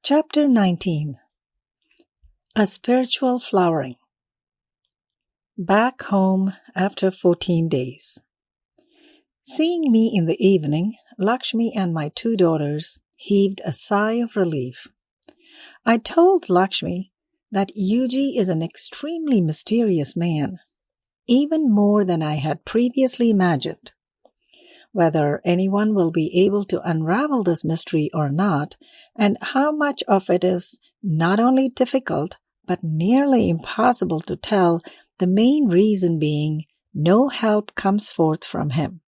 Chapter 19. A Spiritual Flowering. Back home after 14 days. Seeing me in the evening, Lakshmi and my two daughters heaved a sigh of relief. I told Lakshmi that Yuji is an extremely mysterious man, even more than I had previously imagined. Whether anyone will be able to unravel this mystery or not, and how much of it is not only difficult but nearly impossible to tell, the main reason being no help comes forth from him.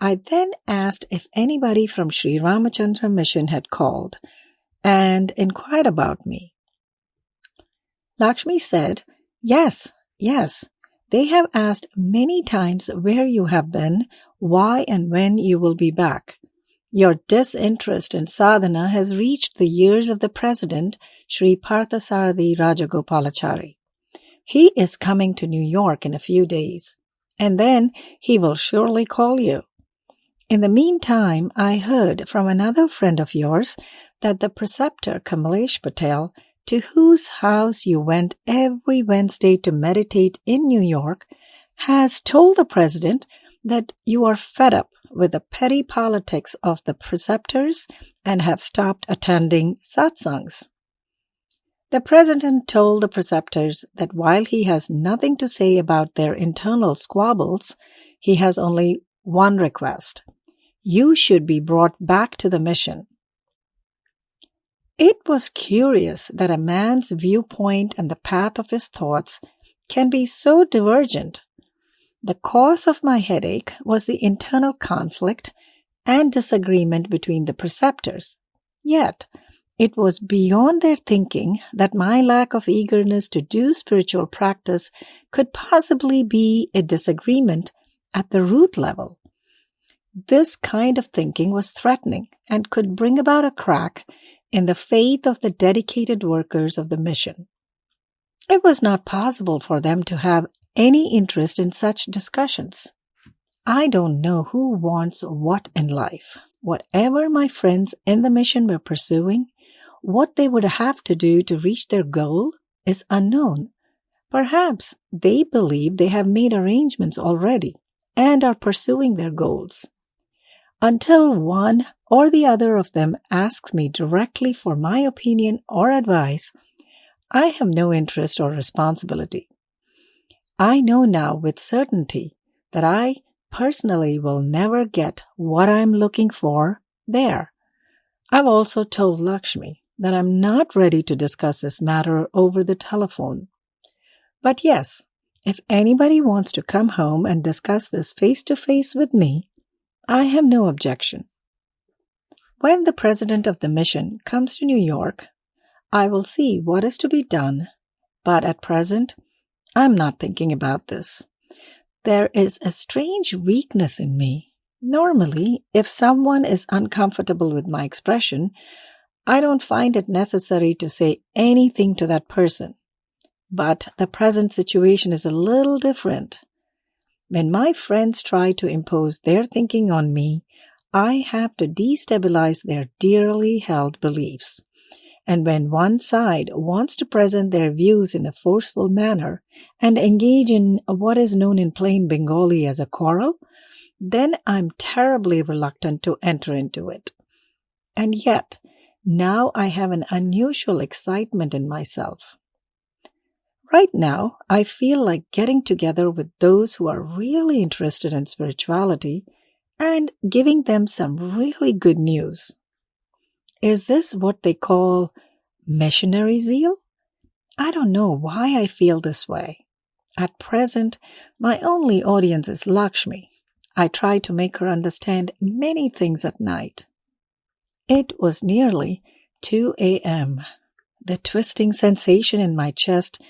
I then asked if anybody from Sri Ramachandra Mission had called and inquired about me. Lakshmi said, Yes. They have asked many times where you have been, why and when you will be back. Your disinterest in sadhana has reached the ears of the President, Sri Parthasarathi Rajagopalachari. He is coming to New York in a few days, and then he will surely call you. In the meantime, I heard from another friend of yours that the preceptor Kamlesh Patel, to whose house you went every Wednesday to meditate in New York, has told the President that you are fed up with the petty politics of the preceptors and have stopped attending satsangs. The President told the preceptors that while he has nothing to say about their internal squabbles, he has only one request. You should be brought back to the mission. It was curious that a man's viewpoint and the path of his thoughts can be so divergent. The cause of my headache was the internal conflict and disagreement between the preceptors. Yet, it was beyond their thinking that my lack of eagerness to do spiritual practice could possibly be a disagreement at the root level. This kind of thinking was threatening and could bring about a crack in the faith of the dedicated workers of the mission. It was not possible for them to have any interest in such discussions. I don't know who wants what in life. Whatever my friends in the mission were pursuing, what they would have to do to reach their goal is unknown. Perhaps they believe they have made arrangements already and are pursuing their goals. Until one or the other of them asks me directly for my opinion or advice, I have no interest or responsibility. I know now with certainty that I personally will never get what I'm looking for there. I've also told Lakshmi that I'm not ready to discuss this matter over the telephone. But yes, if anybody wants to come home and discuss this face-to-face with me, I have no objection. When the President of the mission comes to New York, I will see what is to be done, but at present, I'm not thinking about this. There is a strange weakness in me. Normally, if someone is uncomfortable with my expression, I don't find it necessary to say anything to that person. But the present situation is a little different. When my friends try to impose their thinking on me, I have to destabilize their dearly held beliefs. And when one side wants to present their views in a forceful manner and engage in what is known in plain Bengali as a quarrel, then I'm terribly reluctant to enter into it. And yet, now I have an unusual excitement in myself. Right now, I feel like getting together with those who are really interested in spirituality and giving them some really good news. Is this what they call missionary zeal? I don't know why I feel this way. At present, my only audience is Lakshmi. I try to make her understand many things at night. It was nearly 2 a.m. The twisting sensation in my chest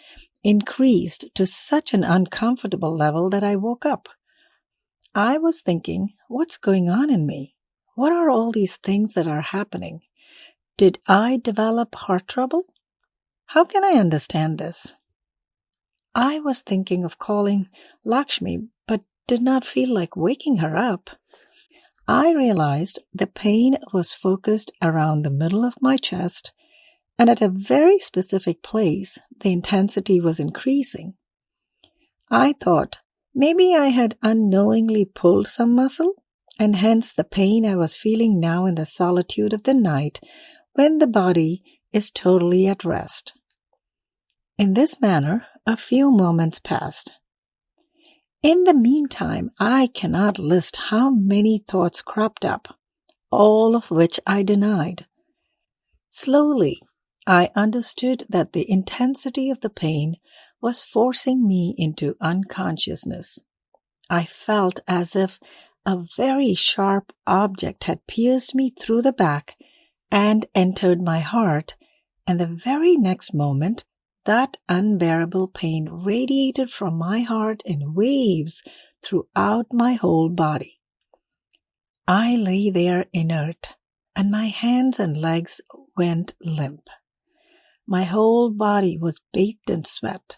increased to such an uncomfortable level that I woke up. I was thinking, what's going on in me? What are all these things that are happening? Did I develop heart trouble? How can I understand this? I was thinking of calling Lakshmi, but did not feel like waking her up. I realized the pain was focused around the middle of my chest, and at a very specific place, the intensity was increasing. I thought maybe I had unknowingly pulled some muscle, and hence the pain I was feeling now in the solitude of the night when the body is totally at rest. In this manner, a few moments passed. In the meantime, I cannot list how many thoughts cropped up, all of which I denied. Slowly, I understood that the intensity of the pain was forcing me into unconsciousness. I felt as if a very sharp object had pierced me through the back and entered my heart, and the very next moment, that unbearable pain radiated from my heart in waves throughout my whole body. I lay there inert, and my hands and legs went limp. My whole body was bathed in sweat.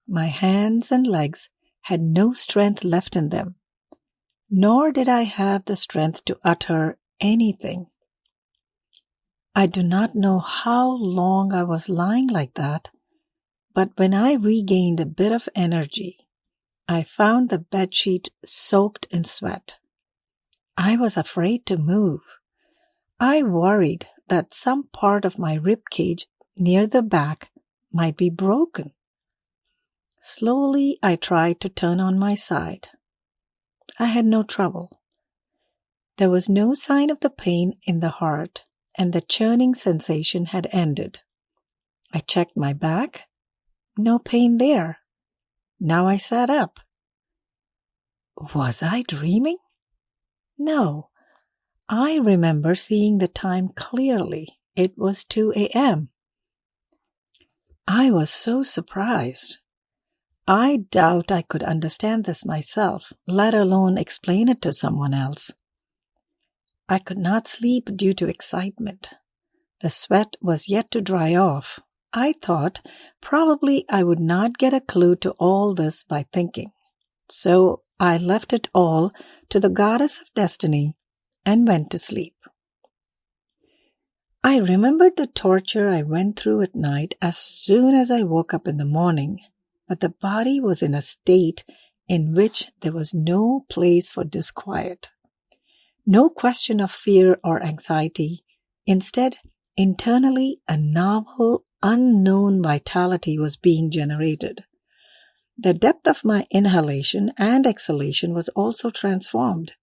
My hands and legs had no strength left in them, nor did I have the strength to utter anything. I do not know how long I was lying like that, but when I regained a bit of energy, I found the bedsheet soaked in sweat. I was afraid to move. I worried that some part of my rib cage near the back might be broken. Slowly, I tried to turn on my side. I had no trouble. There was no sign of the pain in the heart, and the churning sensation had ended. I checked my back. No pain there. Now I sat up. Was I dreaming? No. I remember seeing the time clearly. It was 2 a.m. I was so surprised. I doubt I could understand this myself, let alone explain it to someone else. I could not sleep due to excitement. The sweat was yet to dry off. I thought probably I would not get a clue to all this by thinking. So I left it all to the goddess of destiny and went to sleep. I remembered the torture I went through at night as soon as I woke up in the morning, but the body was in a state in which there was no place for disquiet. No question of fear or anxiety. Instead, internally, a novel, unknown vitality was being generated. The depth of my inhalation and exhalation was also transformed.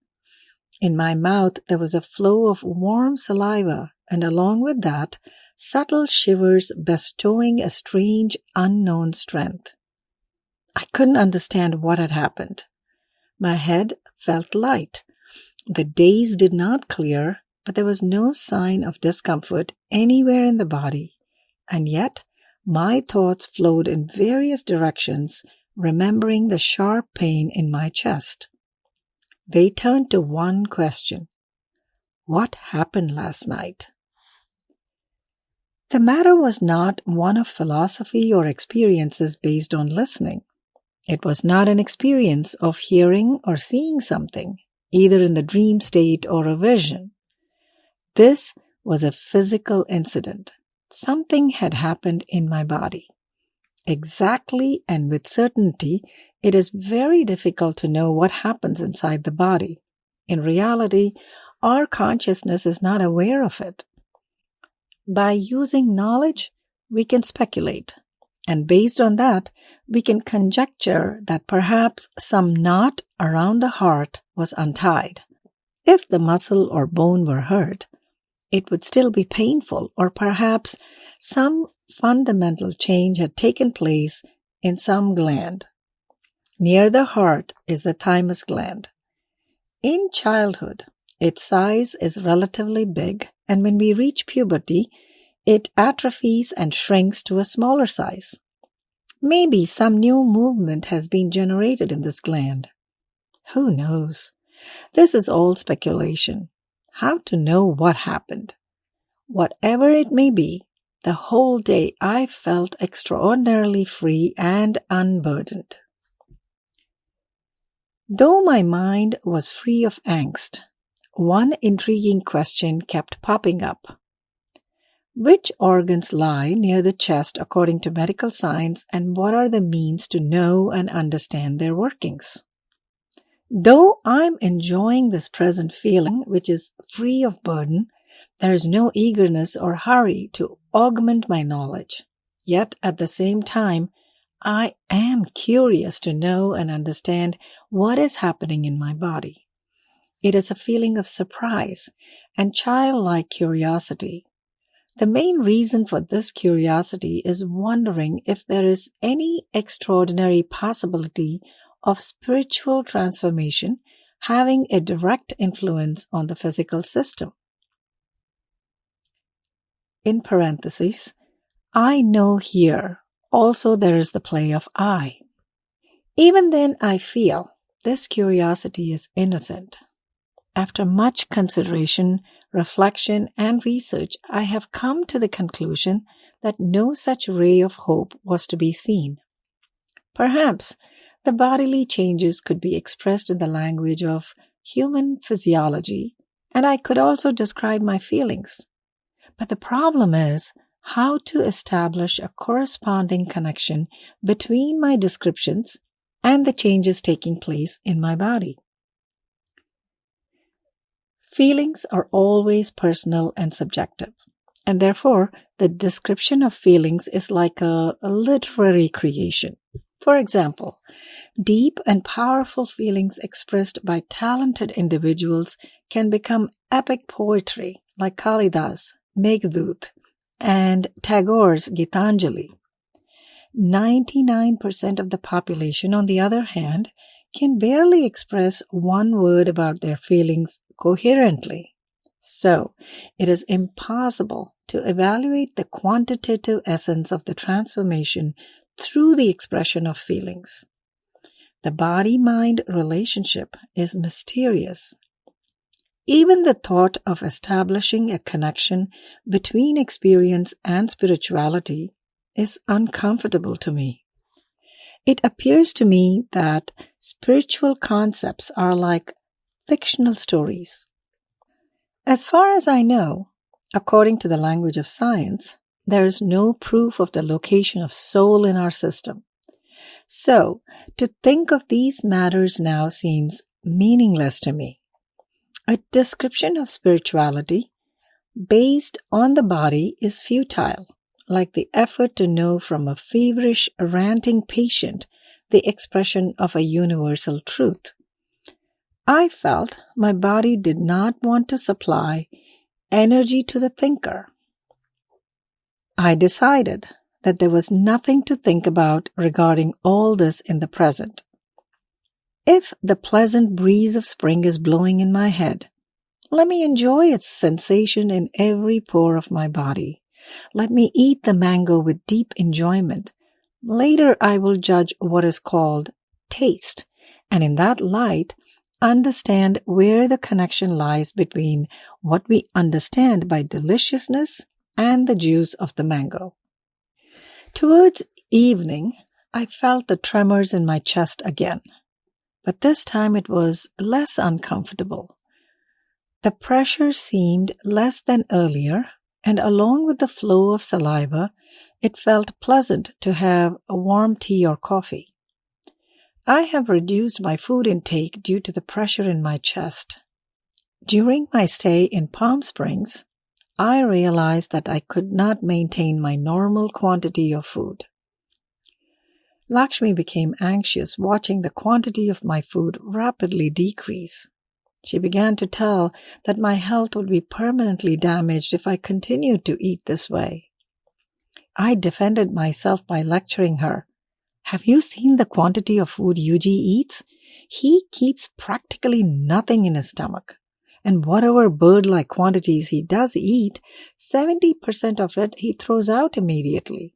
In my mouth, there was a flow of warm saliva, and along with that, subtle shivers bestowing a strange, unknown strength. I couldn't understand what had happened. My head felt light. The daze did not clear, but there was no sign of discomfort anywhere in the body. And yet, my thoughts flowed in various directions, remembering the sharp pain in my chest. They turned to one question. What happened last night? The matter was not one of philosophy or experiences based on listening. It was not an experience of hearing or seeing something, either in the dream state or a vision. This was a physical incident. Something had happened in my body. Exactly and with certainty, it is very difficult to know what happens inside the body. In reality, our consciousness is not aware of it. By using knowledge, we can speculate, and based on that, we can conjecture that perhaps some knot around the heart was untied. If the muscle or bone were hurt, it would still be painful, or perhaps some fundamental change had taken place in some gland. Near the heart is the thymus gland. In childhood, its size is relatively big, and when we reach puberty, it atrophies and shrinks to a smaller size. Maybe some new movement has been generated in this gland. Who knows? This is all speculation. How to know what happened? Whatever it may be, the whole day I felt extraordinarily free and unburdened. Though my mind was free of angst, one intriguing question kept popping up. Which organs lie near the chest according to medical science, and what are the means to know and understand their workings? Though I'm enjoying this present feeling, which is free of burden, there is no eagerness or hurry to augment my knowledge. Yet at the same time, I am curious to know and understand what is happening in my body. It is a feeling of surprise and childlike curiosity. The main reason for this curiosity is wondering if there is any extraordinary possibility of spiritual transformation having a direct influence on the physical system. In parentheses, I know here also there is the play of I. Even then I feel this curiosity is innocent. After much consideration, reflection, and research, I have come to the conclusion that no such ray of hope was to be seen. Perhaps the bodily changes could be expressed in the language of human physiology, and I could also describe my feelings. But the problem is how to establish a corresponding connection between my descriptions and the changes taking place in my body. Feelings are always personal and subjective, and therefore the description of feelings is like a literary creation. For example, deep and powerful feelings expressed by talented individuals can become epic poetry like Kalidas, Meghdut, and Tagore's Gitanjali. 99% of the population, on the other hand, can barely express one word about their feelings coherently. So, it is impossible to evaluate the quantitative essence of the transformation through the expression of feelings. The body-mind relationship is mysterious. Even the thought of establishing a connection between experience and spirituality is uncomfortable to me. It appears to me that spiritual concepts are like fictional stories. As far as I know, according to the language of science, there is no proof of the location of soul in our system. So, to think of these matters now seems meaningless to me. A description of spirituality based on the body is futile, like the effort to know from a feverish, ranting patient the expression of a universal truth. I felt my body did not want to supply energy to the thinker. I decided that there was nothing to think about regarding all this in the present. If the pleasant breeze of spring is blowing in my head, let me enjoy its sensation in every pore of my body. Let me eat the mango with deep enjoyment. Later I will judge what is called taste, and in that light, understand where the connection lies between what we understand by deliciousness and the juice of the mango. Towards evening, I felt the tremors in my chest again, but this time it was less uncomfortable. The pressure seemed less than earlier, and along with the flow of saliva, it felt pleasant to have a warm tea or coffee. I have reduced my food intake due to the pressure in my chest. During my stay in Palm Springs, I realized that I could not maintain my normal quantity of food. Lakshmi became anxious watching the quantity of my food rapidly decrease. She began to tell that my health would be permanently damaged if I continued to eat this way. I defended myself by lecturing her. Have you seen the quantity of food Yuji eats? He keeps practically nothing in his stomach. And whatever bird-like quantities he does eat, 70% of it he throws out immediately.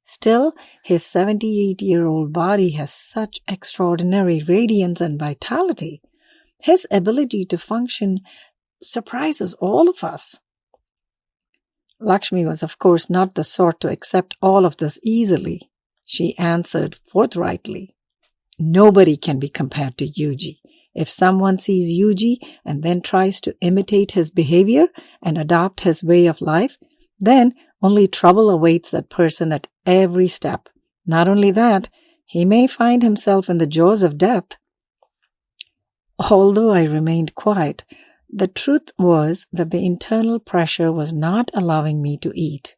Still, his 78-year-old body has such extraordinary radiance and vitality. His ability to function surprises all of us. Lakshmi was, of course, not the sort to accept all of this easily. She answered forthrightly, "Nobody can be compared to Yuji, If someone sees Yuji and then tries to imitate his behavior and adopt his way of life, then only trouble awaits that person at every step. Not only that, he may find himself in the jaws of death. Although I remained quiet, the truth was that the internal pressure was not allowing me to eat.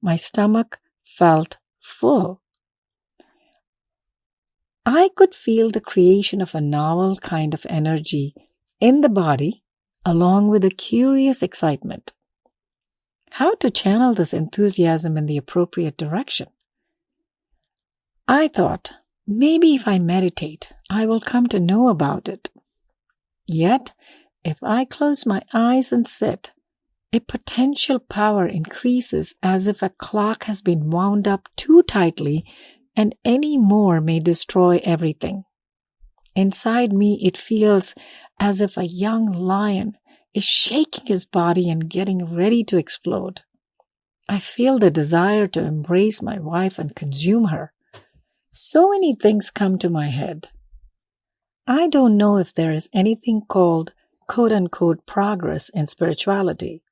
My stomach felt full. I could feel the creation of a novel kind of energy in the body, along with a curious excitement. How to channel this enthusiasm in the appropriate direction? I thought, maybe if I meditate, I will come to know about it. Yet, if I close my eyes and sit, a potential power increases as if a clock has been wound up too tightly and any more may destroy everything. Inside me, it feels as if a young lion is shaking his body and getting ready to explode. I feel the desire to embrace my wife and consume her. So many things come to my head. I don't know if there is anything called quote-unquote progress in spirituality.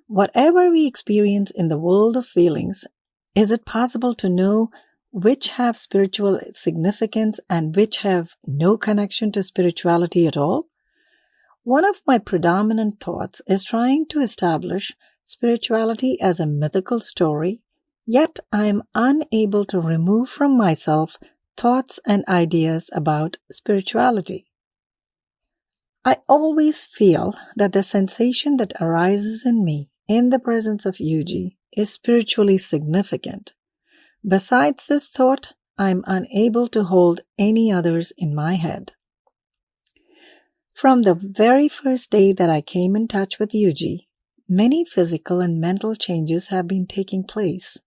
Whatever we experience in the world of feelings, is it possible to know which have spiritual significance and which have no connection to spirituality at all? One of my predominant thoughts is trying to establish spirituality as a mythical story, yet I am unable to remove from myself thoughts and ideas about spirituality. I always feel that the sensation that arises in me in the presence of Yuji is spiritually significant. Besides this thought, I am unable to hold any others in my head. From the very first day that I came in touch with Yuji, many physical and mental changes have been taking place.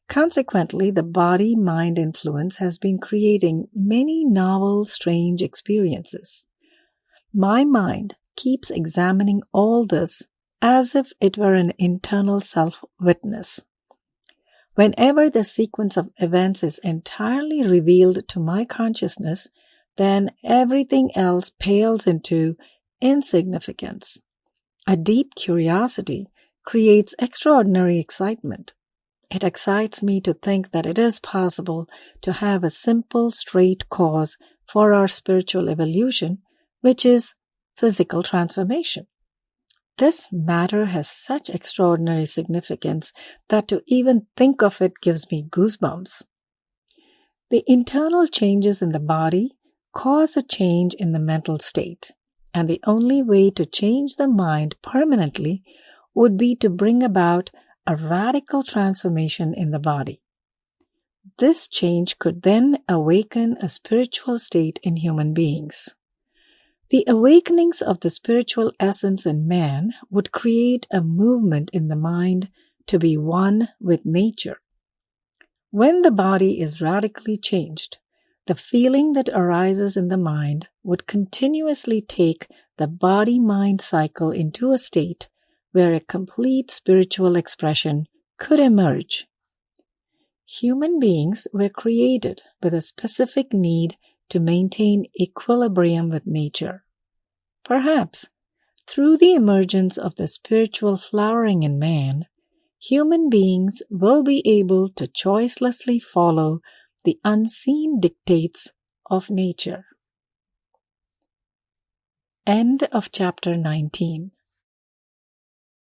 Consequently, the body-mind influence has been creating many novel, strange experiences. My mind keeps examining all this as if it were an internal self-witness. Whenever the sequence of events is entirely revealed to my consciousness, then everything else pales into insignificance. A deep curiosity creates extraordinary excitement. It excites me to think that it is possible to have a simple, straight cause for our spiritual evolution, which is physical transformation. This matter has such extraordinary significance that to even think of it gives me goosebumps. The internal changes in the body cause a change in the mental state, and the only way to change the mind permanently would be to bring about a radical transformation in the body. This change could then awaken a spiritual state in human beings. The awakenings of the spiritual essence in man would create a movement in the mind to be one with nature. When the body is radically changed, the feeling that arises in the mind would continuously take the body-mind cycle into a state where a complete spiritual expression could emerge. Human beings were created with a specific need to maintain equilibrium with nature. Perhaps, through the emergence of the spiritual flowering in man, human beings will be able to choicelessly follow the unseen dictates of nature. End of chapter 19.